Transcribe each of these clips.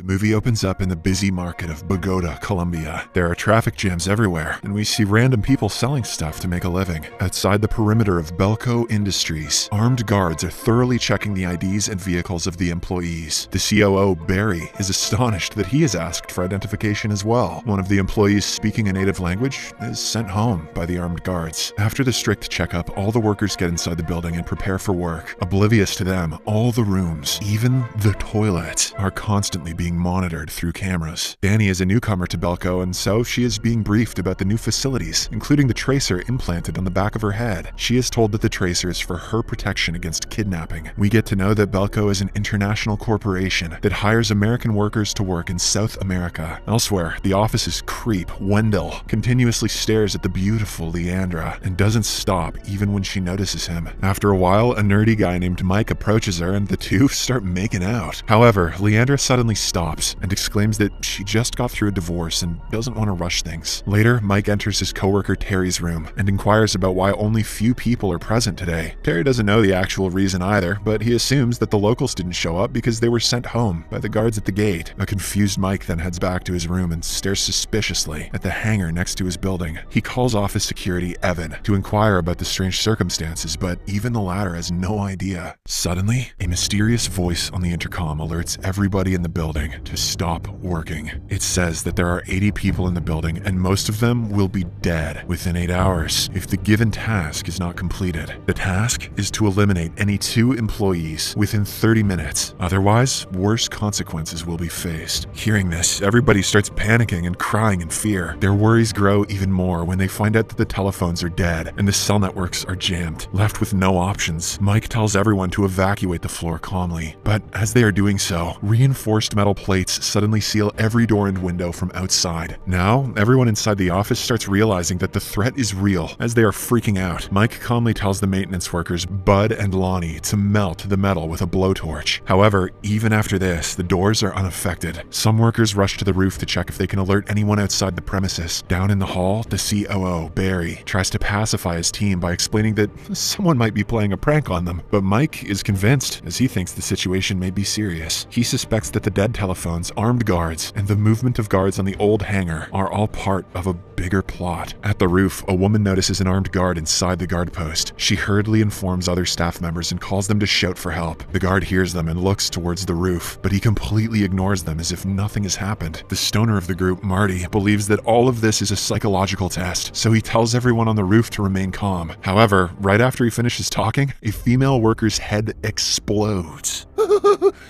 The movie opens up in the busy market of Bogota, Colombia. There are traffic jams everywhere, and we see random people selling stuff to make a living. Outside the perimeter of Belco Industries, armed guards are thoroughly checking the IDs and vehicles of the employees. The COO, Barry, is astonished that he is asked for identification as well. One of the employees speaking a native language is sent home by the armed guards. After the strict checkup, all the workers get inside the building and prepare for work. Oblivious to them, all the rooms, even the toilet, are constantly being monitored through cameras. Danny is a newcomer to Belco, and so she is being briefed about the new facilities, including the tracer implanted on the back of her head. She is told that the tracer is for her protection against kidnapping. We get to know that Belco is an international corporation that hires American workers to work in South America. Elsewhere, the office's creep, Wendell, continuously stares at the beautiful Leandra and doesn't stop even when she notices him. After a while, a nerdy guy named Mike approaches her and the two start making out. However, Leandra suddenly stops and exclaims that she just got through a divorce and doesn't want to rush things. Later, Mike enters his coworker Terry's room and inquires about why only few people are present today. Terry doesn't know the actual reason either, but he assumes that the locals didn't show up because they were sent home by the guards at the gate. A confused Mike then heads back to his room and stares suspiciously at the hangar next to his building. He calls office security Evan to inquire about the strange circumstances, but even the latter has no idea. Suddenly, a mysterious voice on the intercom alerts everybody in the building to stop working. It says that there are 80 people in the building and most of them will be dead within 8 hours if the given task is not completed. The task is to eliminate any 2 employees within 30 minutes. Otherwise, worse consequences will be faced. Hearing this, everybody starts panicking and crying in fear. Their worries grow even more when they find out that the telephones are dead and the cell networks are jammed. Left with no options, Mike tells everyone to evacuate the floor calmly. But as they are doing so, reinforced metal plates suddenly seal every door and window from outside. Now, everyone inside the office starts realizing that the threat is real as they are freaking out. Mike calmly tells the maintenance workers, Bud and Lonnie, to melt the metal with a blowtorch. However, even after this, the doors are unaffected. Some workers rush to the roof to check if they can alert anyone outside the premises. Down in the hall, the COO, Barry, tries to pacify his team by explaining that someone might be playing a prank on them. But Mike is convinced, as he thinks the situation may be serious. He suspects that the dead telephones, armed guards, and the movement of guards on the old hangar are all part of a bigger plot. At the roof, a woman notices an armed guard inside the guard post. She hurriedly informs other staff members and calls them to shout for help. The guard hears them and looks towards the roof, but he completely ignores them as if nothing has happened. The stoner of the group, Marty, believes that all of this is a psychological test, so he tells everyone on the roof to remain calm. However, right after he finishes talking, a female worker's head explodes.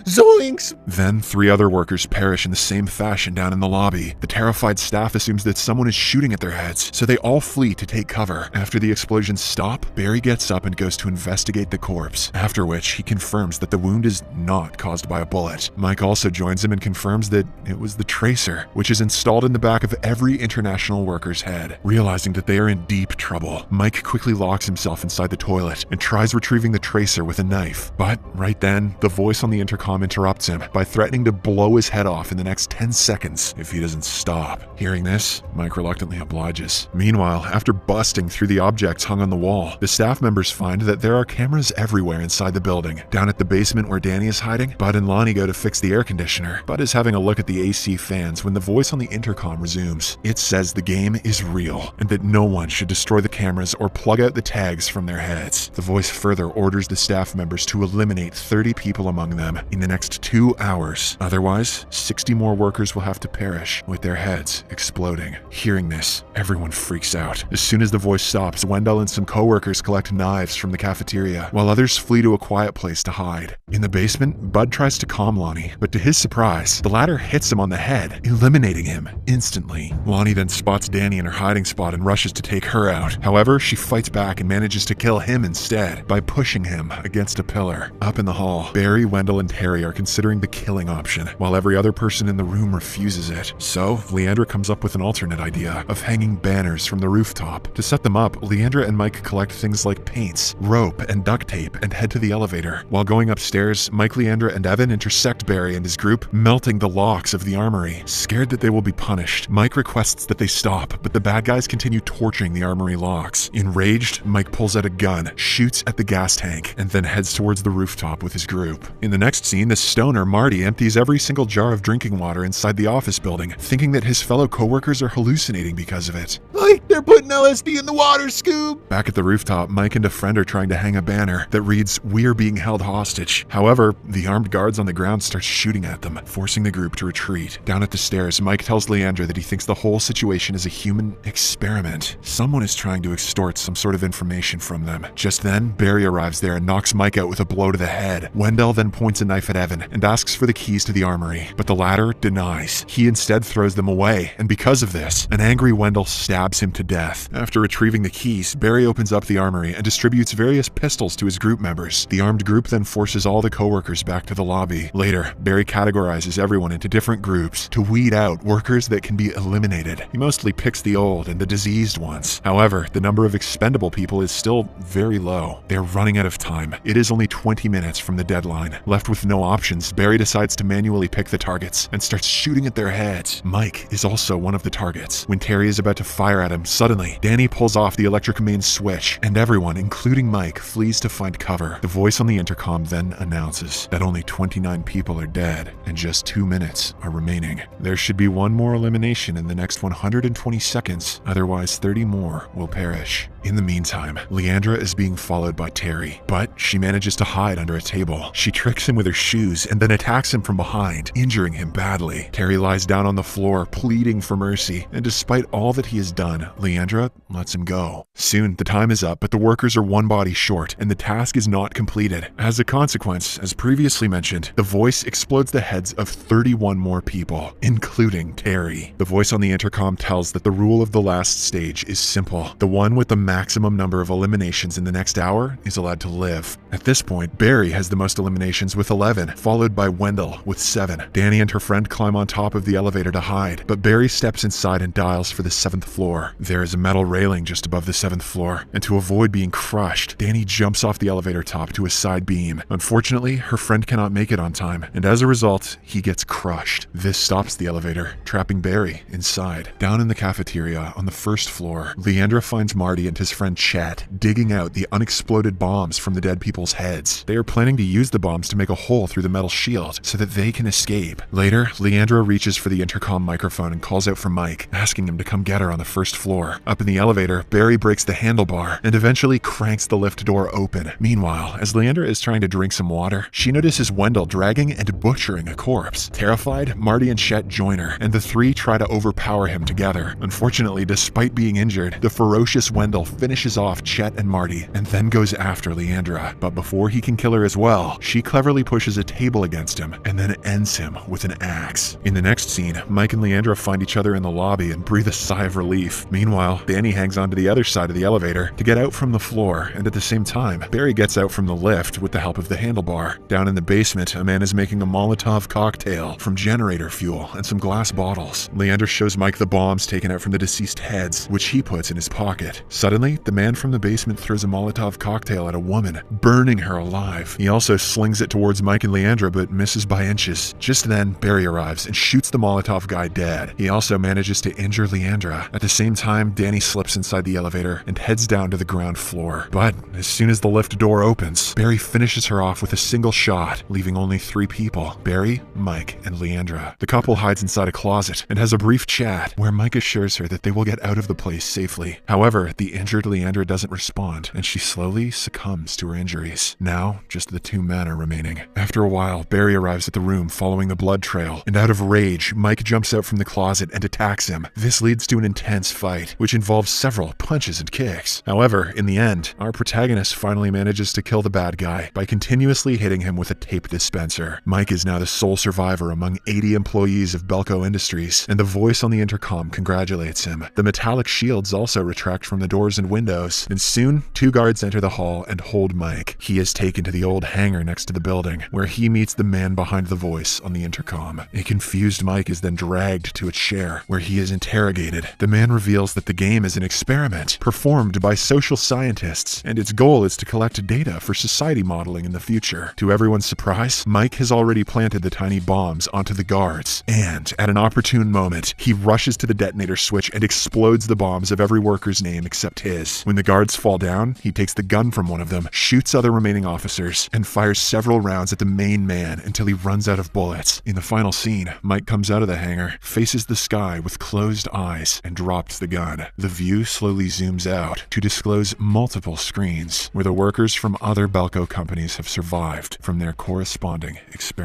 Zoinks! Then 3 other workers perish in the same fashion down in the lobby. The terrified staff assumes that someone is shooting at their heads, so they all flee to take cover. After the explosions stop, Barry gets up and goes to investigate the corpse, after which he confirms that the wound is not caused by a bullet. Mike also joins him and confirms that it was the tracer, which is installed in the back of every international worker's head. Realizing that they are in deep trouble, Mike quickly locks himself inside the toilet and tries retrieving the tracer with a knife. But right then, the voice on the intercom interrupts him by threatening to blow his head off in the next 10 seconds if he doesn't stop. Hearing this, Mike reluctantly obliges. Meanwhile, after busting through the objects hung on the wall, the staff members find that there are cameras everywhere inside the building. Down at the basement where Danny is hiding, Bud and Lonnie go to fix the air conditioner. Bud is having a look at the AC fans when the voice on the intercom resumes. It says the game is real and that no one should destroy the cameras or plug out the tags from their heads. The voice further orders the staff members to eliminate 30 people among them in the next 2 hours. Otherwise, 60 more workers will have to perish, with their heads exploding. Hearing this, everyone freaks out. As soon as the voice stops, Wendell and some co-workers collect knives from the cafeteria, while others flee to a quiet place to hide. In the basement, Bud tries to calm Lonnie, but to his surprise, the latter hits him on the head, eliminating him instantly. Lonnie then spots Danny in her hiding spot and rushes to take her out. However, she fights back and manages to kill him instead by pushing him against a pillar. Up in the hall, Barry, Wendell, and Terry are considering the killing option, while every other person in the room refuses it. So, Leandra comes up with an alternate idea of hanging banners from the rooftop. To set them up, Leandra and Mike collect things like paints, rope, and duct tape and head to the elevator. While going upstairs, Mike, Leandra, and Evan intersect Barry and his group, melting the locks of the armory. Scared that they will be punished, Mike requests that they stop, but the bad guys continue torching the armory locks. Enraged, Mike pulls out a gun, shoots at the gas tank, and then heads towards the rooftop with his group. In the next scene, the stoner Marty empties every single jar of drinking water inside the office building, thinking that his fellow coworkers are hallucinating because of it. Like, they're putting LSD in the water, Scoob! Back at the rooftop, Mike and a friend are trying to hang a banner that reads, "We're being held hostage." However, the armed guards on the ground start shooting at them, forcing the group to retreat. Down at the stairs, Mike tells Leandra that he thinks the whole situation is a human experiment. Someone is trying to extort some sort of information from them. Just then, Barry arrives there and knocks Mike out with a blow to the head. Wendell then points a knife at Evan and asks for the keys to the armory, but the latter denies. He instead throws them away, and because of this, an angry Wendell stabs him to death. After retrieving the keys, Barry opens up the armory and distributes various pistols to his group members. The armed group then forces all the co-workers back to the lobby. Later, Barry categorizes everyone into different groups to weed out workers that can be eliminated. He mostly picks the old and the diseased ones. However, the number of expendable people is still very low. They're running out of time. It is only 20 minutes from the deadline. Left with no options, Barry decides to manually pick the targets and starts shooting at their heads. Mike is also one of the targets. When Terry is about to fire at him, suddenly, Danny pulls off the electric main switch, and everyone, including Mike, flees to find cover. The voice on the intercom then announces that only 29 people are dead, and just 2 minutes are remaining. There should be one more elimination in the next 120 seconds, otherwise 30 more will perish. In the meantime, Leandra is being followed by Terry, but she manages to hide under a table. She tricks him with her shoes and then attacks him from behind, injuring him badly. Terry lies down on the floor, pleading for mercy, and despite all that he has done, Leandra lets him go. Soon, the time is up, but the workers are one body short, and the task is not completed. As a consequence, as previously mentioned, the voice explodes the heads of 31 more people, including Terry. The voice on the intercom tells that the rule of the last stage is simple. The one with the maximum number of eliminations in the next hour is allowed to live. At this point, Barry has the most eliminations with 11, followed by Wendell with 7. Danny and her friend climb on top of the elevator to hide, but Barry steps inside and dials for the 7th floor. There is a metal railing just above the 7th floor, and to avoid being crushed, Danny jumps off the elevator top to a side beam. Unfortunately, her friend cannot make it on time, and as a result, he gets crushed. This stops the elevator, trapping Barry inside. Down in the cafeteria on the 1st floor, Leandra finds Marty and his friend Chet digging out the unexploded bombs from the dead people's heads. They are planning to use the bombs to make a hole through the metal shield so that they can escape. Later, Leandra reaches for the intercom microphone and calls out for Mike, asking him to come get her on the 1st floor. Up in the elevator, Barry breaks the handlebar and eventually cranks the lift door open. Meanwhile, as Leandra is trying to drink some water, she notices Wendell dragging and butchering a corpse. Terrified, Marty and Chet join her, and the three try to overpower him together. Unfortunately, despite being injured, the ferocious Wendell finishes off Chet and Marty and then goes after Leandra. But before he can kill her as well, she cleverly pushes a table against him and then ends him with an axe. In the next scene, Mike and Leandra find each other in the lobby and breathe a sigh of relief. Meanwhile, Danny hangs onto the other side of the elevator to get out from the floor, and at the same time, Barry gets out from the lift with the help of the handlebar. Down in the basement, a man is making a Molotov cocktail from generator fuel and some glass bottles. Leandra shows Mike the bombs taken out from the deceased heads, which he puts in his pocket. Suddenly, the man from the basement throws a Molotov cocktail at a woman, burning her alive. He also slings it towards Mike and Leandra, but misses by inches. Just then, Barry arrives and shoots the Molotov guy dead. He also manages to injure Leandra. At the same time, Danny slips inside the elevator and heads down to the ground floor. But as soon as the lift door opens, Barry finishes her off with a single shot, leaving only 3 people: Barry, Mike, and Leandra. The couple hides inside a closet and has a brief chat where Mike assures her that they will get out of the place safely. However, the injured Leandra doesn't respond, and she slowly succumbs to her injuries. Now, just the 2 men are remaining. After a while, Barry arrives at the room following the blood trail, and out of rage, Mike jumps out from the closet and attacks him. This leads to an intense fight, which involves several punches and kicks. However, in the end, our protagonist finally manages to kill the bad guy by continuously hitting him with a tape dispenser. Mike is now the sole survivor among 80 employees of Belco Industries, and the voice on the intercom congratulates him. The metallic shields also retract from the doors and windows, and soon, 2 guards enter the hall and hold Mike. He is taken to the old hangar next to the building, where he meets the man behind the voice on the intercom. A confused Mike is then dragged to a chair, where he is interrogated. The man reveals that the game is an experiment performed by social scientists, and its goal is to collect data for society modeling in the future. To everyone's surprise, Mike has already planted the tiny bombs onto the guards, and at an opportune moment, he rushes to the detonator switch and explodes the bombs of every worker's name except his. When the guards fall down, he takes the gun from one of them, shoots other remaining officers, and fires several rounds at the main man until he runs out of bullets. In the final scene, Mike comes out of the hangar, faces the sky with closed eyes, and drops the gun. The view slowly zooms out to disclose multiple screens where the workers from other Belco companies have survived from their corresponding experiments.